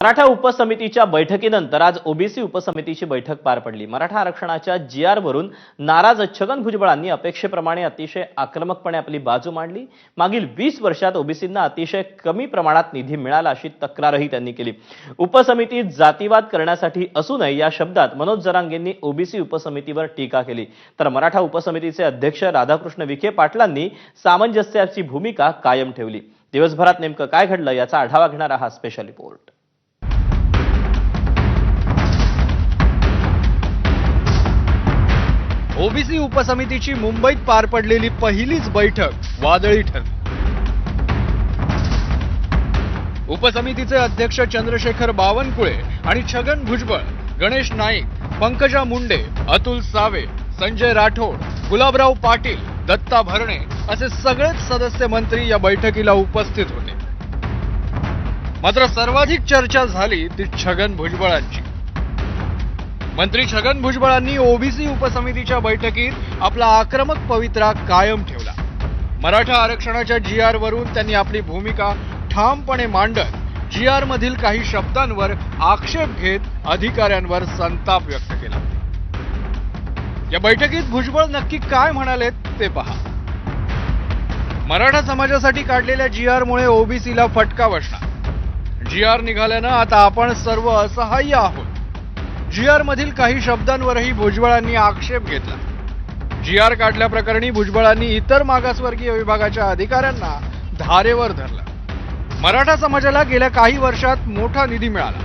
मराठा उपसमितीच्या बैठकीनंतर आज ओबीसी उपसमितीची बैठक पार पडली। मराठा आरक्षणाच्या जीआर वरून नाराज छगन भुजबळांनी अपेक्षेप्रमाणे अतिशय आक्रमकपणे आपली बाजू मांडली। मागील 20 वर्षात ओबीसींना अतिशय कमी प्रमाणात निधी मिळाला अशी तक्रारही त्यांनी केली। उपसमितीत जातीवाद करण्यासाठी असू नये या शब्दात मनोज जरांगेंनी ओबीसी उपसमितीवर टीका केली। तर मराठा उपसमितीचे अध्यक्ष राधाकृष्ण विखे पाटलांनी सामंजस्याची भूमिका कायम ठेवली। दिवसभरात नेमकं काय घडलं याचा आढावा घेणारा हा स्पेशल रिपोर्ट। ओबीसी उपसमितीची मुंबईत पार पडलेली पहिलीच बैठक वादळी ठरली। उपसमितीचे अध्यक्ष चंद्रशेखर बावनकुळे आणि छगन भुजबळ, गणेश नाईक, पंकजा मुंडे, अतुल सावे, संजय राठोड, गुलाबराव पाटील, दत्ता भरणे असे सगळेच सदस्य मंत्री या बैठकीला उपस्थित होते। मात्र सर्वाधिक चर्चा झाली ती छगन भुजबळांची। मंत्री छगन भुजबळांनी ओबीसी उपसमितीच्या बैठकीत आपला आक्रमक पवित्रा कायम ठेवला। मराठा आरक्षणाच्या जीआर वरून त्यांनी आपली भूमिका ठामपणे मांडत जीआर मधील काही शब्दांवर आक्षेप घेत अधिकाऱ्यांवर संताप व्यक्त केला। या बैठकीत भुजबळ नक्की काय म्हणालेत ते पहा। मराठा समाजासाठी काढलेल्या जीआरमुळे ओबीसीला फटका बसणार। जीआर निघाल्यानं आता आपण सर्व असहाय्य आहोत। जीआर मधील काही शब्दांवरही भुजबळांनी आक्षेप घेतला। जीआर काढल्याप्रकरणी भुजबळांनी इतर मागासवर्गीय विभागाच्या अधिकाऱ्यांना धारेवर धरलं। मराठा समाजाला गेल्या काही वर्षात मोठा निधी मिळाला,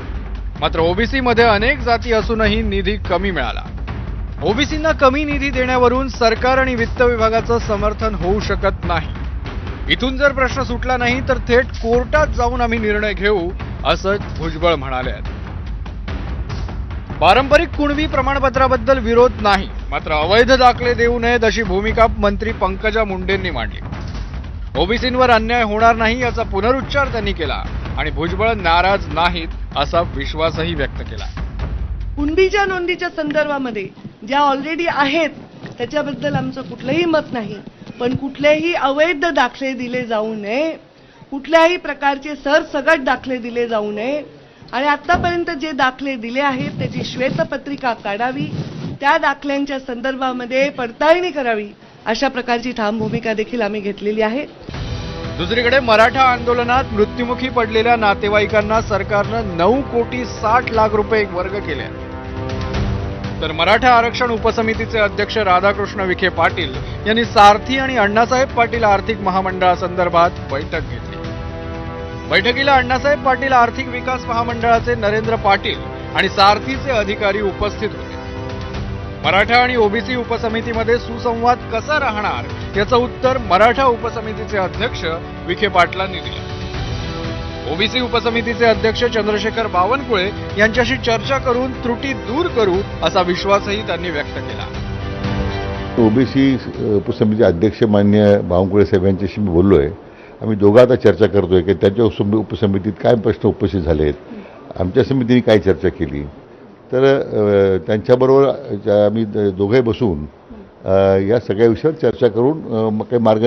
मात्र ओबीसी मध्ये अनेक जाती असूनही निधी कमी मिळाला। ओबीसींना कमी निधी देण्यावरून सरकार आणि वित्त विभागाचं समर्थन होऊ शकत नाही। इथून जर प्रश्न सुटला नाही तर थेट कोर्टात जाऊन आम्ही निर्णय घेऊ असं भुजबळ म्हणाले आहेत। पारंपरिक कुणबी प्रमाणपत्राबद्दल विरोध नाही, मात्र अवैध दाखले देऊ नयेत अशी भूमिका मंत्री पंकजा मुंडेंनी मांडली। ओबीसींवर अन्याय होणार नाही याचा पुनरुच्चार त्यांनी केला आणि भुजबळ नाराज नाहीत असा विश्वासही व्यक्त केला। कुणबीच्या नोंदीच्या संदर्भामध्ये ज्या ऑलरेडी आहेत त्याच्याबद्दल आमचं कुठलंही मत नाही, पण कुठलेही अवैध दाखले दिले जाऊ नये, कुठल्याही प्रकारचे सरसगट दाखले दिले जाऊ नये आणि आतापर्यंत जे दाखले दिले आहेत त्याची श्वेतपत्रिका काढावी, त्या दाखल्यांच्या संदर्भामध्ये पडताळणी करावी अशा प्रकारची ठाम भूमिका देखील आम्ही घेतलेली आहे। दुसरीकडे मराठा आंदोलनात मृत्युमुखी पडलेल्या नातेवाईकांना सरकारनं 9 कोटी 60 लाख रुपये वर्ग केले। तर मराठा आरक्षण उपसमितीचे अध्यक्ष राधाकृष्ण विखे पाटील यांनी सारथी आणि अण्णासाहेब पाटील आर्थिक महामंडळासंदर्भात बैठक घेतली। बैठकीला अण्णासाहेब पाटील आर्थिक विकास महामंडळाचे नरेंद्र पाटील आणि सारथीचे अधिकारी उपस्थित होते। मराठा आणि ओबीसी उपसमितीमध्ये सुसंवाद कसा राहणार याचं उत्तर मराठा उपसमितीचे अध्यक्ष विखे पाटलांनी दिलं। ओबीसी उपसमितीचे अध्यक्ष चंद्रशेखर बावनकुळे यांच्याशी चर्चा करून त्रुटी दूर करू असा विश्वासही त्यांनी व्यक्त केला। ओबीसी उपसमितीचे अध्यक्ष माननीय बावनकुळे साहेब यांच्याशी मी बोललोय। आम्ही दोघं आता चर्चा करतोय की त्यांच्या उपसमितीत काय प्रश्न उपस्थित झाले आहेत, आमच्या समितीने काय चर्चा केली, तर त्यांच्याबरोबर आम्ही दोघे बसून या सगळ्या विषयावर चर्चा करून काही मार्ग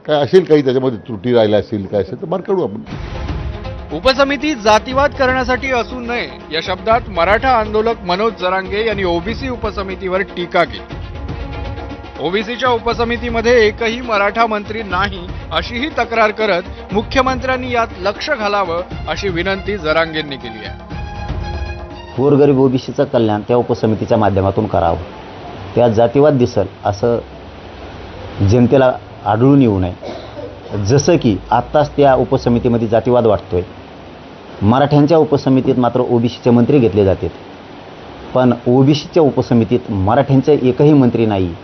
काय असेल, काही त्याच्यामध्ये त्रुटी राहिल्या असतील काय असेल तर मार्ग काढू आपण। उपसमिती जातीवाद करण्यासाठी असू नये या शब्दात मराठा आंदोलक मनोज जरांगे यांनी ओबीसी उपसमितीवर टीका केली। ओबीसीच्या उपसमितीमध्ये एकही मराठा मंत्री नाही अशीही तक्रार करत मुख्यमंत्र्यांनी यात लक्ष घालावं अशी विनंती जरांगेंनी केली आहे। गोरगरीब ओबीसीचं कल्याण त्या उपसमितीच्या माध्यमातून करावं, त्यात जातीवाद दिसल असं जनतेला आढळून येऊ नये। जसं की आत्ताच त्या उपसमितीमध्ये जातीवाद वाटतोय। मराठ्यांच्या उपसमितीत मात्र ओबीसीचे मंत्री घेतले जातात, पण ओबीसीच्या उपसमितीत मराठ्यांचे एकही मंत्री नाही।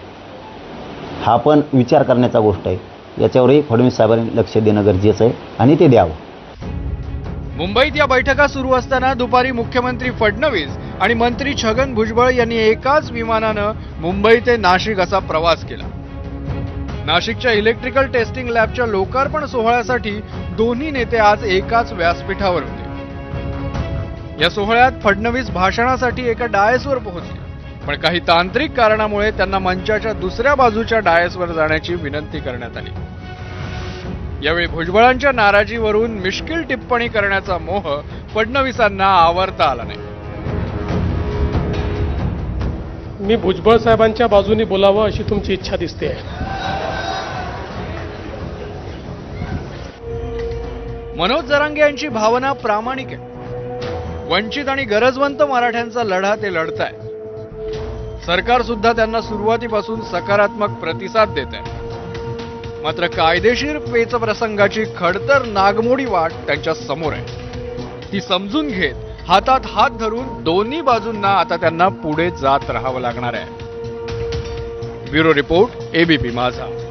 हा पण विचार करण्याचा गोष्ट आहे। याच्यावरही फडणवीस साहेबांनी लक्ष देणं गरजेचं आहे आणि ते द्यावं। मुंबईत या बैठका सुरू असताना दुपारी मुख्यमंत्री फडणवीस आणि मंत्री छगन भुजबळ यांनी एकाच विमानानं मुंबई ते नाशिक असा प्रवास केला। नाशिकच्या इलेक्ट्रिकल टेस्टिंग लॅबच्या लोकार्पण सोहळ्यासाठी दोन्ही नेते आज एकाच व्यासपीठावर होते। या सोहळ्यात फडणवीस भाषणासाठी एका डायसवर पोहोचले, पण काही तांत्रिक कारणामुळे त्यांना मंचाच्या दुसऱ्या बाजूच्या डायसवर जाण्याची विनंती करण्यात आली। यावेळी भुजबळांच्या नाराजीवरून मिश्किल टिप्पणी करण्याचा मोह फडणवीसांना आवरता आला नाही. मी भुजबळ साहेबांच्या बाजूने बोलावं अशी तुमची इच्छा दिसते. मनोज जरांगे यांची भावना प्रामाणिक आहे. वंचित आणि गरजवंत मराठ्यांचा लढा ते लढताय. सरकार सुद्धा त्यांना सुरुवातीपासून सकारात्मक प्रतिसाद देत आहे. मात्र कायदेशीर पेचप्रसंगाची खडतर नागमोडी वाट त्यांच्या समोर आहे. ती समजून घेत हातात हात धरून दोन्ही बाजूंना आता त्यांना पुढे जात राहावं लागणार आहे. ब्युरो रिपोर्ट, एबीपी माझा.